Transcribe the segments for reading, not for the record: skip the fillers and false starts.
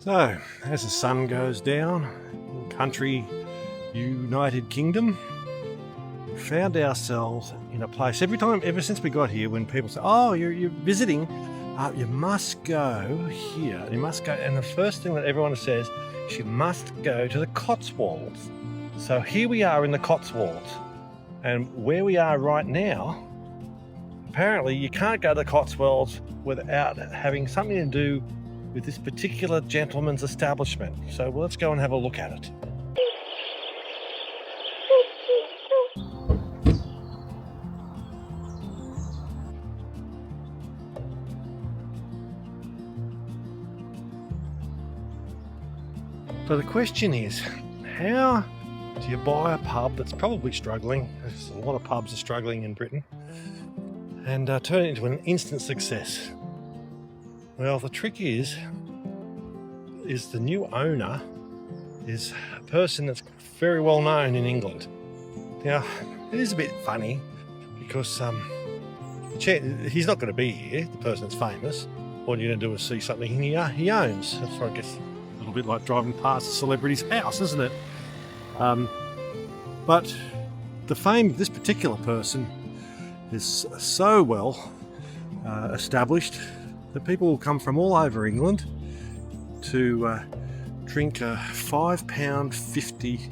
So, as the sun goes down in country United Kingdom, we found ourselves in a place. Ever since we got here, when people say, "Oh, you're visiting, you must go here. You must go," and the first thing that everyone says is, "You must go to the Cotswolds." So here we are in the Cotswolds, and where we are right now, apparently you can't go to the Cotswolds without having something to do with this particular gentleman's establishment. So let's go and have a look at it. So the question is, how do you buy a pub that's probably struggling? There's a lot of pubs are struggling in Britain, and turn it into an instant success? Well, the trick is the new owner is a person that's very well known in England. Now, it is a bit funny because he's not going to be here, the person that's famous. All you're going to do is see something he owns. That's, I guess, a little bit like driving past a celebrity's house, isn't it? But the fame of this particular person is so well established that people will come from all over England to drink a £5.50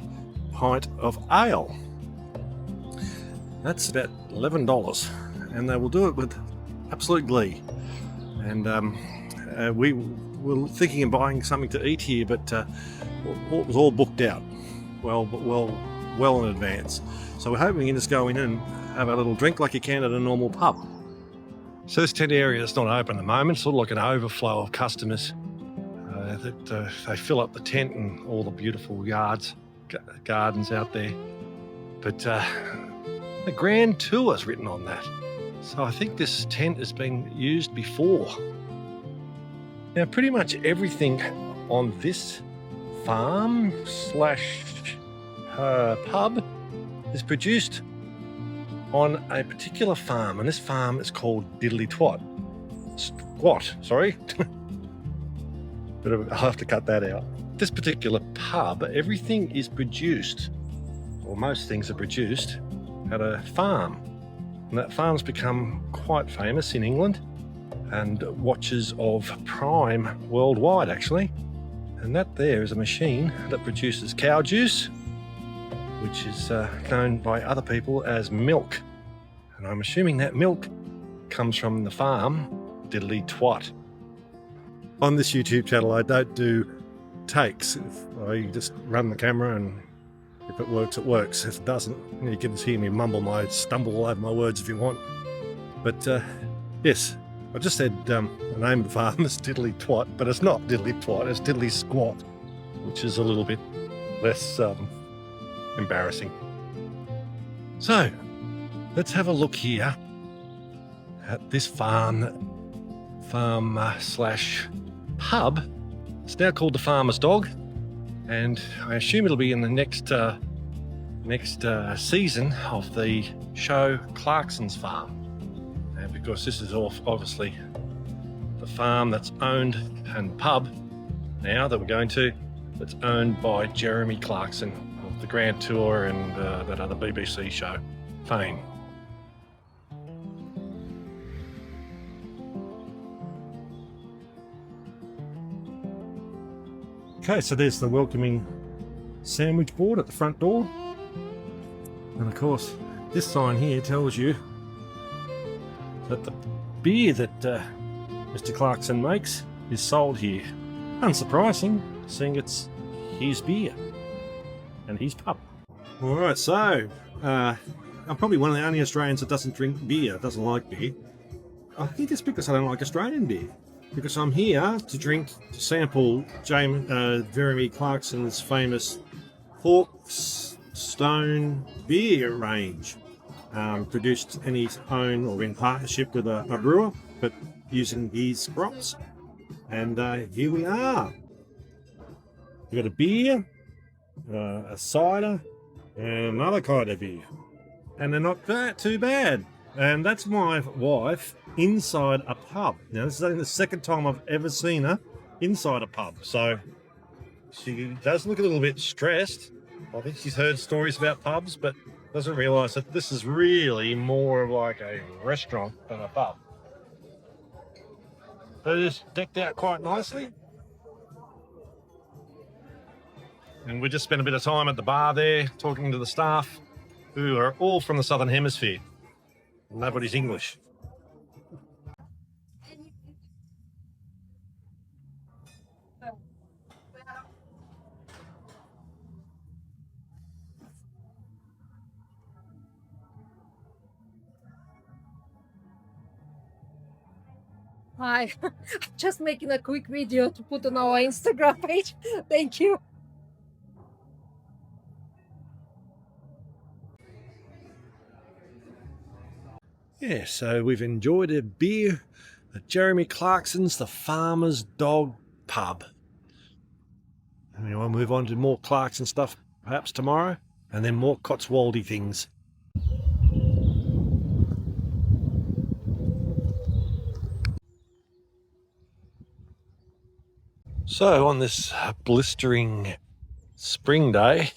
pint of ale. That's about $11, and they will do it with absolute glee. And we were thinking of buying something to eat here, but it was all booked out well in advance. So we're hoping we can just go in and have a little drink like you can at a normal pub. So this tent area is not open at the moment, sort of like an overflow of customers that they fill up the tent and all the beautiful gardens out there. But the Grand Tour is written on that. So I think this tent has been used before. Now pretty much everything on this farm slash pub is produced on a particular farm, and this farm is called but I'll have to cut that out. This particular pub, everything is produced, or most things are produced, at a farm. And that farm's become quite famous in England and watches of prime worldwide, actually. And that there is a machine that produces cow juice, which is known by other people as milk. And I'm assuming that milk comes from the farm, Diddly Twat. On this YouTube channel, I don't do takes. I just run the camera, and if it works, it works. If it doesn't, you can just hear me stumble all over my words if you want. But yes, I just said the name of the farm is Diddly Twat, but it's not Diddly Twat, it's Diddly Squat, which is a little bit less embarrassing. So, let's have a look here at this farm slash pub. It's now called the Farmer's Dog, and I assume it'll be in the next season of the show Clarskson'sfarm, and because this is obviously the farm that's owned, and pub now that we're going to, that's owned by Jeremy Clarkson of the Grand Tour and that other BBC show fame. Okay, so there's the welcoming sandwich board at the front door. And of course, this sign here tells you that the beer that Mr. Clarkson makes is sold here. Unsurprising, seeing it's his beer and his pub. Alright, so I'm probably one of the only Australians that doesn't drink beer, doesn't like beer. I think it's because I don't like Australian beer. Because I'm here to sample Jeremy Clarkson's famous Quirks Stone beer range, produced in his own or in partnership with a brewer, but using his crops. And here we are. We've got a beer, a cider, and another kind of beer. And they're not too bad. And that's my wife inside a pub. Now, this is only the second time I've ever seen her inside a pub. So she does look a little bit stressed. I think she's heard stories about pubs, but doesn't realise that this is really more of like a restaurant than a pub. So it's decked out quite nicely. And we just spent a bit of time at the bar there talking to the staff, who are all from the Southern Hemisphere. Nobody's English. Hi, just making a quick video to put on our Instagram page. Thank you. Yeah, so we've enjoyed a beer at Jeremy Clarkson's The Farmer's Dog Pub. And we'll move on to more Clarkson stuff perhaps tomorrow, and then more Cotswoldy things. So on this blistering spring day,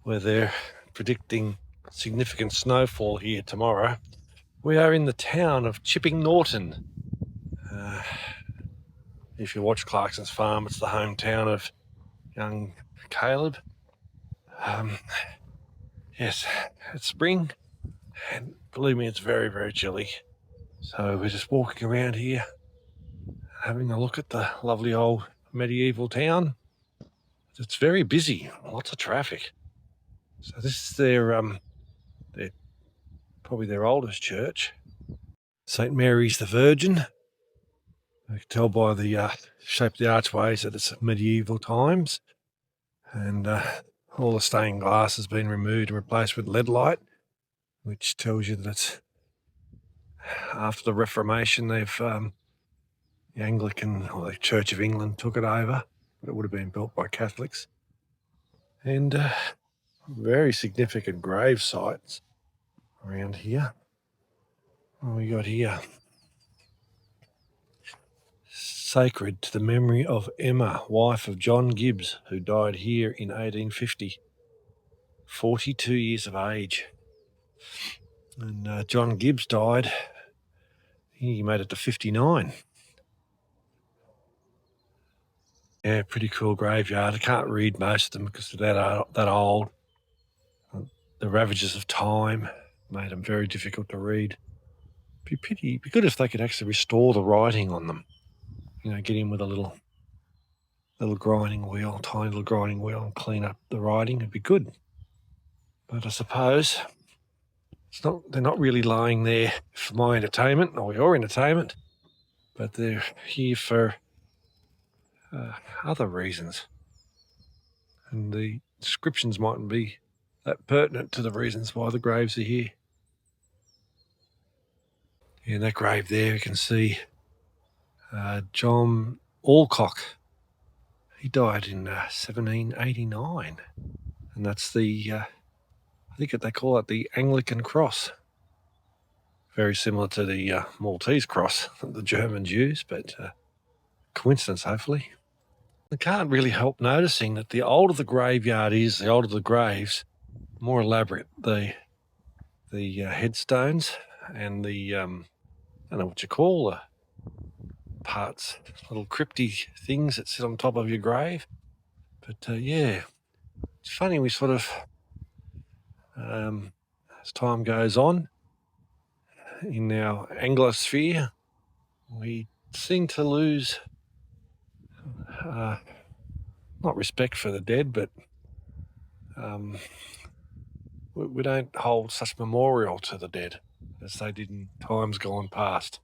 where they're predicting significant snowfall here tomorrow, we are in the town of Chipping Norton. If you watch Clarkson's Farm, it's the hometown of young Caleb. Yes, it's spring, and believe me, it's very, very chilly. So we're just walking around here, having a look at the lovely old medieval town. It's very busy, lots of traffic. So this is their probably their oldest church, St. Mary's the Virgin. You can tell by the shape of the archways that it's medieval times, and all the stained glass has been removed and replaced with lead light, which tells you that it's after the Reformation. They've the Anglican or the Church of England took it over, but it would have been built by Catholics. And very significant grave sites around here. What we got here? Sacred to the memory of Emma, wife of John Gibbs, who died here in 1850, 42 years of age. And John Gibbs died, he made it to 59. Yeah, pretty cool graveyard. I can't read most of them because they're that old. The ravages of time made them very difficult to read. Be good if they could actually restore the writing on them. You know, get in with a little grinding wheel, tiny little grinding wheel, and clean up the writing. It'd be good. But I suppose they're not really lying there for my entertainment or your entertainment, but they're here for other reasons. And the descriptions mightn't be that pertinent to the reasons why the graves are here. In that grave there, you can see John Alcock. He died in 1789, and that's the I think they call it the Anglican cross. Very similar to the Maltese cross that the Germans use, but coincidence, hopefully. I can't really help noticing that the older the graveyard is, the older the graves, the more elaborate the headstones and the I don't know what you call the parts, little crypty things that sit on top of your grave. But yeah, it's funny, we sort of, as time goes on, in our Anglosphere, we seem to lose, not respect for the dead, but we don't hold such memorial to the dead as they did in times gone past.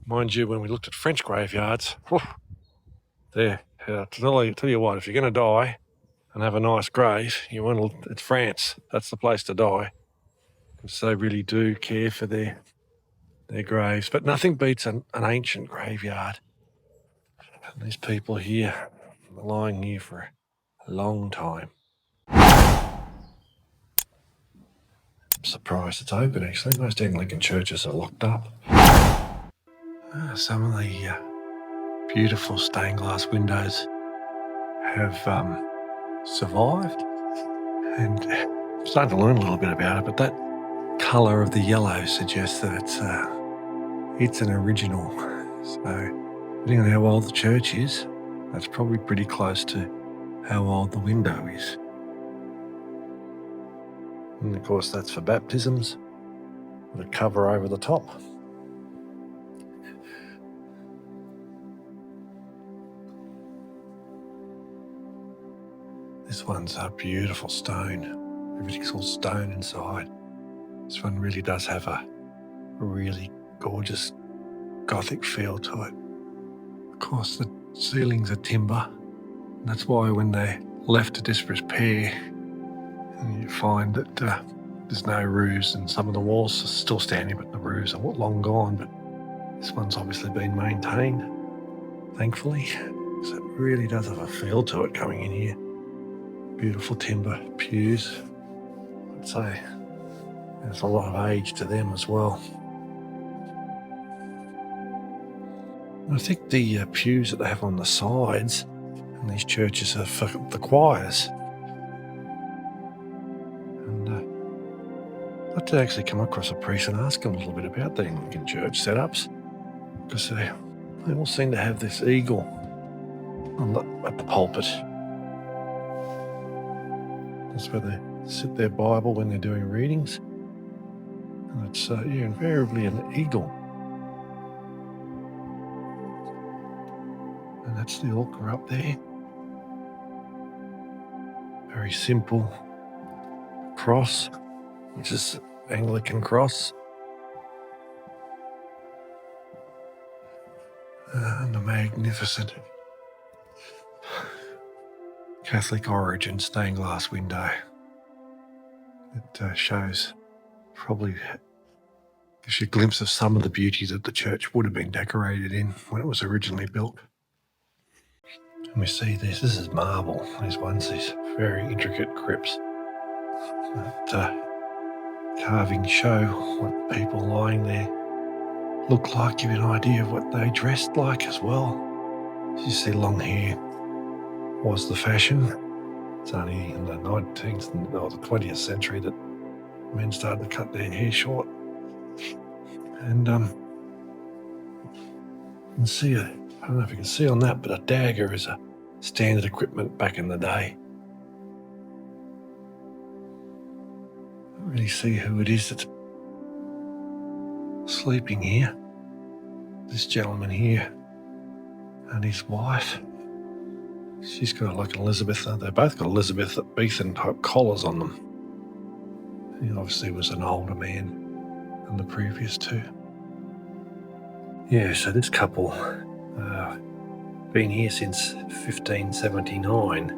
Mind you, when we looked at French graveyards, there, tell you what, if you're going to die and have a nice grave, it's France. That's the place to die, because they really do care for their graves. But nothing beats an ancient graveyard. And these people here are lying here for a long time. I'm surprised it's open, actually. Most Anglican churches are locked up. Some of the beautiful stained glass windows have survived. And I'm starting to learn a little bit about it, but that colour of the yellow suggests that it's an original. So depending on how old the church is, that's probably pretty close to how old the window is. And of course that's for baptisms, with a cover over the top. This one's a beautiful stone. Everything's all stone inside. This one really does have a really gorgeous Gothic feel to it. Of course, the ceilings are timber. And that's why when they're left to disrepair, you find that there's no roofs, and some of the walls are still standing, but the roofs are long gone. But this one's obviously been maintained, thankfully. So it really does have a feel to it coming in here. Beautiful timber pews. I'd say there's a lot of age to them as well. I think the pews that they have on the sides in these churches are for the choirs. And I'd like to actually come across a priest and ask him a little bit about the Anglican church setups, because they all seem to have this eagle at the pulpit. That's where they sit their Bible when they're doing readings. And it's invariably an eagle. And that's the altar up there. Very simple cross, which is Anglican cross. And a magnificent Catholic origin stained glass window. It shows, probably gives you a glimpse of some of the beauty that the church would have been decorated in when it was originally built. And we see this is marble. These very intricate crypts. That carvings show what people lying there look like, give you an idea of what they dressed like as well. As you see, long hair was the fashion. It's only in the 19th or the 20th century that men started to cut their hair short. And you can see, I don't know if you can see on that, but a dagger is a standard equipment back in the day. I don't really see who it is that's sleeping here. This gentleman here and his wife. She's got like an Elizabeth, they both got Elizabethan type collars on them. He obviously was an older man than the previous two. Yeah, so this couple, been here since 1579.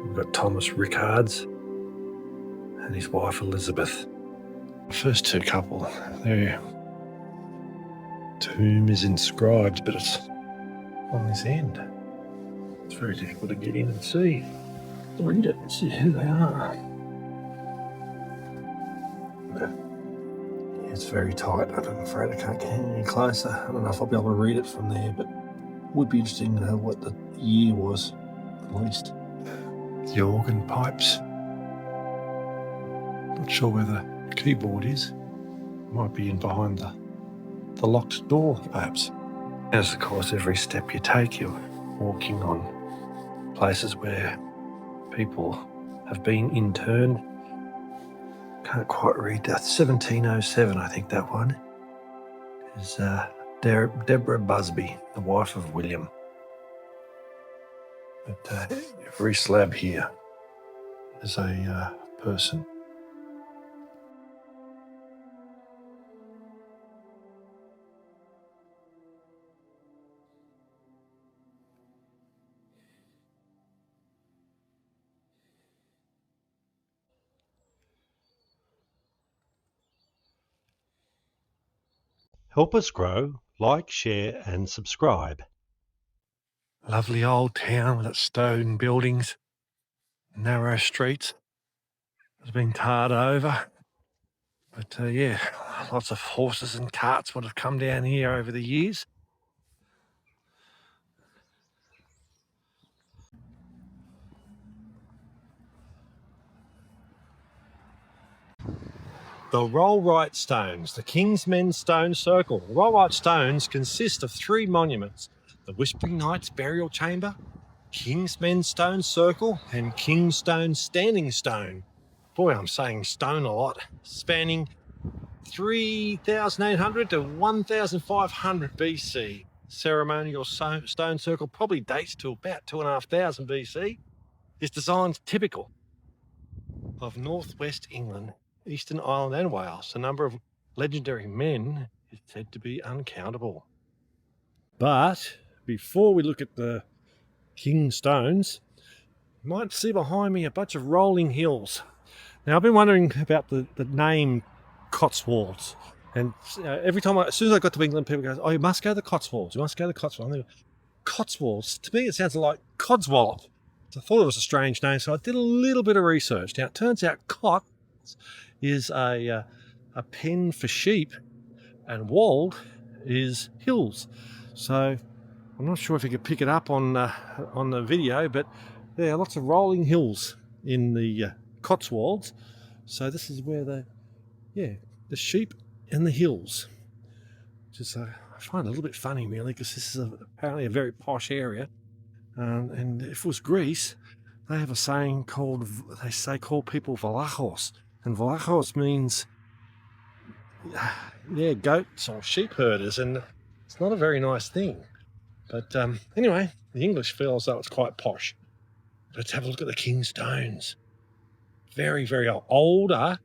We've got Thomas Rickards and his wife Elizabeth. The first two couple, their tomb is inscribed, but it's on this end. It's very difficult to get in and see. Read it and see who they are. It's very tight. I'm afraid I can't get any closer. I don't know if I'll be able to read it from there, but it would be interesting to know what the year was, at least. The organ pipes. Not sure where the keyboard is. Might be in behind the locked door, perhaps. As, of course, every step you take, you're walking on places where people have been interned. Can't quite read that. 1707, I think that one is Deborah Busby, the wife of William. But every slab here is a person. Help us grow, like, share and subscribe. Lovely old town with its stone buildings, narrow streets. It's been tarred over. But lots of horses and carts would have come down here over the years. The Rollright Stones, the King's Men Stone Circle. The Rollright Stones consist of 3 monuments: the Whispering Knight's Burial Chamber, King's Men Stone Circle, and King's Stone Standing Stone. Boy, I'm saying stone a lot. Spanning 3,800 to 1,500 BC. Ceremonial stone circle probably dates to about 2,500 BC. Is designed typical of northwest England, Eastern Ireland and Wales. The number of legendary men is said to be uncountable. But before we look at the King Stones, you might see behind me a bunch of rolling hills. Now, I've been wondering about the name Cotswolds. And every time, as soon as I got to England, people go, "Oh, you must go to the Cotswolds. You must go to the Cotswolds." And Cotswolds, to me, it sounds like Codswold. So I thought it was a strange name, so I did a little bit of research. Now, it turns out Cot is a pen for sheep, and Wold is hills. So I'm not sure if you could pick it up on the video, but there are lots of rolling hills in the Cotswolds. So this is where the sheep and the hills. Which is I find a little bit funny, really, because this is apparently a very posh area. And if it was Greece, they have a saying call people Valachos, and Valachos means goats or sheep herders, and it's not a very nice thing. But anyway, the English feel as though it's quite posh. Let's have a look at the King Stones. Very, very old. Older.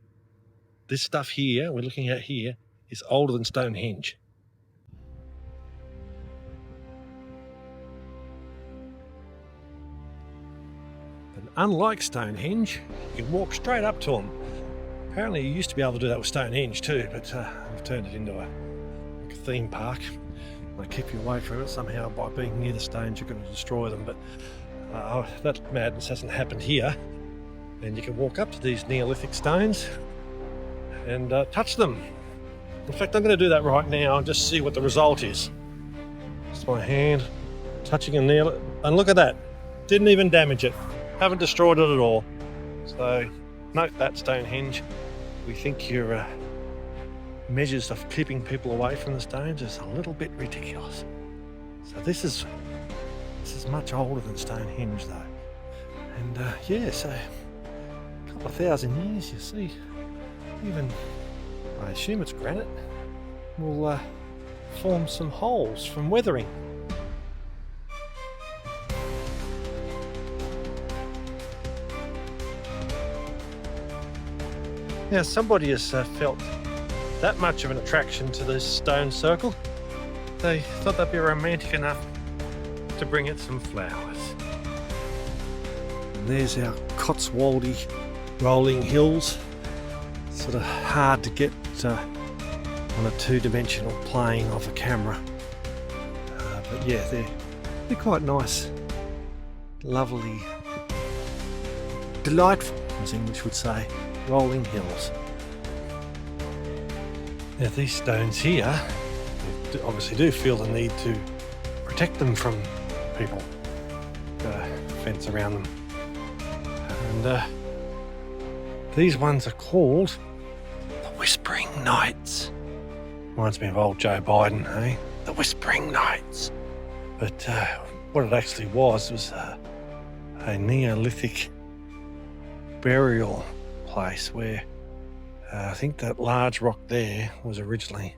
This stuff here we're looking at here is older than Stonehenge. And unlike Stonehenge, you can walk straight up to them. Apparently you used to be able to do that with Stonehenge too, but we've turned it into a theme park. They keep you away from it somehow. By being near the stones, you're going to destroy them, but that madness hasn't happened here. And you can walk up to these Neolithic stones and touch them. In fact, I'm going to do that right now and just see what the result is. Just my hand touching a Neolithic, and look at that. Didn't even damage it. Haven't destroyed it at all. So note that, Stonehenge. We think your measures of keeping people away from the stones is a little bit ridiculous. So this is much older than Stonehenge though. And so a couple of thousand years, you see, even, I assume it's granite, will form some holes from weathering. Now, somebody has felt that much of an attraction to this stone circle. They thought they'd be romantic enough to bring it some flowers. And there's our Cotswoldy rolling hills. Sort of hard to get on a two-dimensional plane of a camera. But yeah, they're quite nice, lovely, delightful, as English would say, rolling hills. Now these stones here, they obviously do feel the need to protect them from people. Got a fence around them. And these ones are called the Whispering Knights. Reminds me of old Joe Biden, eh? The Whispering Knights. But what it actually was a Neolithic burial place where I think that large rock there was originally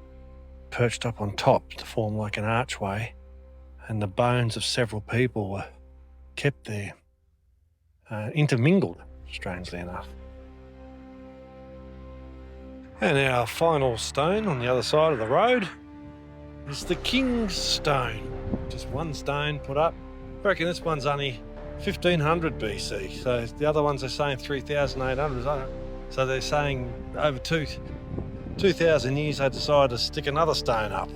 perched up on top to form like an archway, and the bones of several people were kept there, intermingled, strangely enough. And our final stone on the other side of the road is the King's Stone. Just one stone put up. I reckon this one's only 1500 BC, so the other ones are saying 3800. So they're saying over 2,000 years they decided to stick another stone up.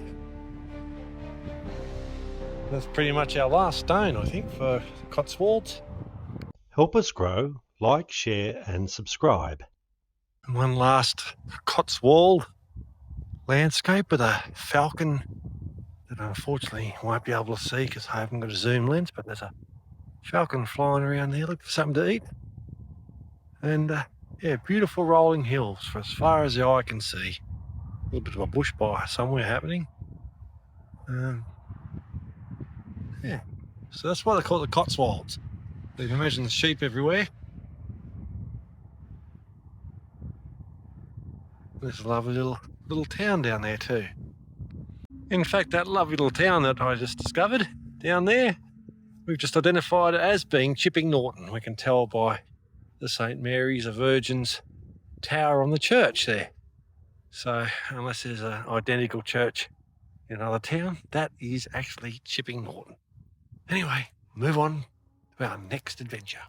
That's pretty much our last stone, I think, for Cotswolds. Help us grow, like, share and subscribe. And one last Cotswold landscape with a falcon that unfortunately you won't be able to see because I haven't got a zoom lens, but there's a falcon flying around there looking for something to eat. And Yeah, beautiful rolling hills for as far as the eye can see. A little bit of a bush fire somewhere happening. Yeah, so that's why they call it the Cotswolds. You can imagine the sheep everywhere. There's a lovely little town down there too. In fact, that lovely little town that I just discovered down there, we've just identified it as being Chipping Norton. We can tell by the St. Mary's, the Virgin's tower on the church there. So unless there's an identical church in another town, that is actually Chipping Norton. Anyway, move on to our next adventure.